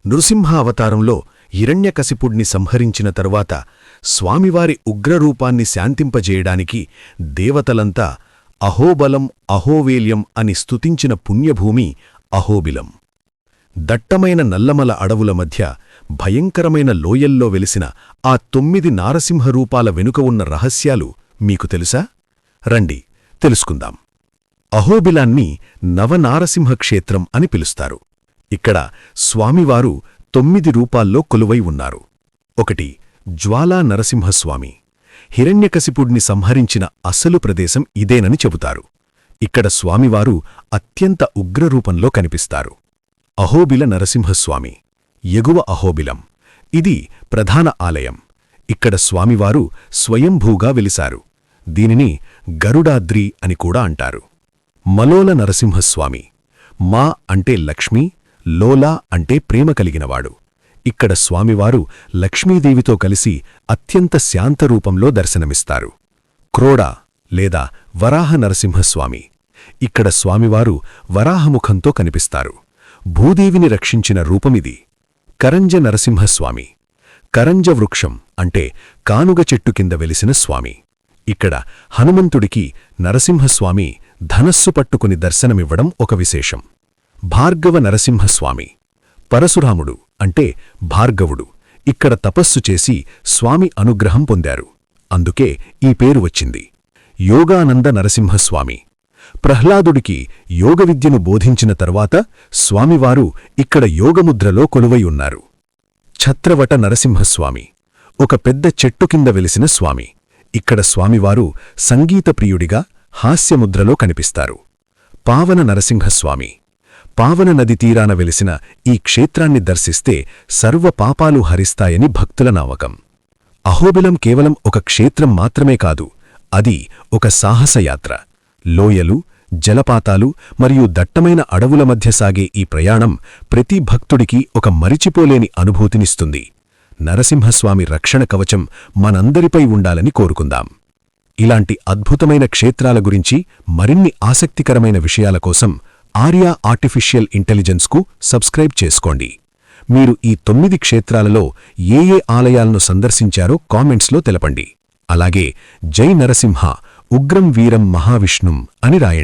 నృసింహ అవతారంలో హిరణ్యకశిపుణ్ణి సంహరించిన తరువాత స్వామివారి ఉగ్రరూపాన్ని శాంతింపజేయడానికి దేవతలంతా అహోబలం అహోవేల్యం అని స్తుతించిన పుణ్యభూమి అహోబిలం. దట్టమైన నల్లమల అడవుల మధ్య భయంకరమైన లోయల్లో వెలిసిన ఆ 9 నారసింహరూపాల వెనుక ఉన్న రహస్యాలు మీకు తెలుసా? రండి తెలుసుకుందాం. అహోబిలాన్ని నవనారసింహ క్షేత్రం అని పిలుస్తారు. ఇక్కడ స్వామివారు 9 రూపాల్లో కొలువై ఉన్నారు. 1. జ్వాలా నరసింహస్వామి. హిరణ్యకశిపుడిని సంహరించిన అసలు ప్రదేశం ఇదేనని చెబుతారు. ఇక్కడ స్వామివారు అత్యంత ఉగ్రరూపంలో కనిపిస్తారు. అహోబిల నరసింహస్వామి, ఎగువ అహోబిలం. ఇది ప్రధాన ఆలయం. ఇక్కడ స్వామివారు స్వయంభూగా వెలిశారు. దీనిని గరుడాద్రి అని కూడా అంటారు. మలోల నరసింహస్వామి. మా అంటే లక్ష్మీ, లోలా అంటే ప్రేమ కలిగినవాడు. ఇక్కడ స్వామివారు లక్ష్మీదేవితో కలిసి అత్యంత శాంతరూపంలో దర్శనమిస్తారు. క్రోడ లేదా వరాహ నరసింహస్వామి. ఇక్కడ స్వామివారు వరాహముఖంతో కనిపిస్తారు. భూదేవిని రక్షించిన రూపమిది. కరంజ నరసింహస్వామి. కరంజ వృక్షం అంటే కానుగ చెట్టు కింద వెలిసిన స్వామి. ఇక్కడ హనుమంతుడికి నరసింహస్వామి ధనస్సు పట్టుకుని దర్శనమివ్వడం ఒక విశేషం. భార్గవ నరసింహస్వామి. పరశురాముడు అంటే భార్గవుడు. ఇక్కడ తపస్సు చేసి స్వామి అనుగ్రహం పొందారు. అందుకే ఈ పేరు వచ్చింది. యోగానంద నరసింహస్వామి. ప్రహ్లాదుడికి యోగ విద్యను బోధించిన తరువాత స్వామివారు ఇక్కడ యోగముద్రలో కొలువై ఉన్నారు. ఛత్రవట నరసింహస్వామి. ఒక పెద్ద చెట్టు కింద వెలిసిన స్వామి. ఇక్కడ స్వామివారు సంగీతప్రియుడిగా హాస్యముద్రలో కనిపిస్తారు. పావన నరసింహస్వామి. పావన నది తీరాన వెలిసిన ఈ క్షేత్రాన్ని దర్శిస్తే సర్వ పాపాలు హరిస్తాయని భక్తుల నమ్మకం. అహోబిలం కేవలం ఒక క్షేత్రం మాత్రమే కాదు, అది ఒక సాహసయాత్ర. లోయలు, జలపాతాలు మరియు దట్టమైన అడవుల మధ్య సాగే ఈ ప్రయాణం ప్రతి భక్తుడికి ఒక మరిచిపోలేని అనుభూతినిస్తుంది. నరసింహస్వామి రక్షణ కవచం మనందరిపై ఉండాలని కోరుకుందాం. ఇలాంటి అద్భుతమైన క్షేత్రాల గురించి మరిన్ని ఆసక్తికరమైన విషయాల కోసం ఆర్యా ఆర్టిఫిషియల్ ఇంటెలిజెన్స్కు సబ్స్క్రైబ్ చేసుకోండి. మీరు ఈ 9 క్షేత్రాలలో ఏ ఆలయాలను సందర్శించారో కామెంట్స్లో తెలపండి. అలాగే జై నరసింహ ఉగ్రం వీరం మహావిష్ణుం అని రాయండి.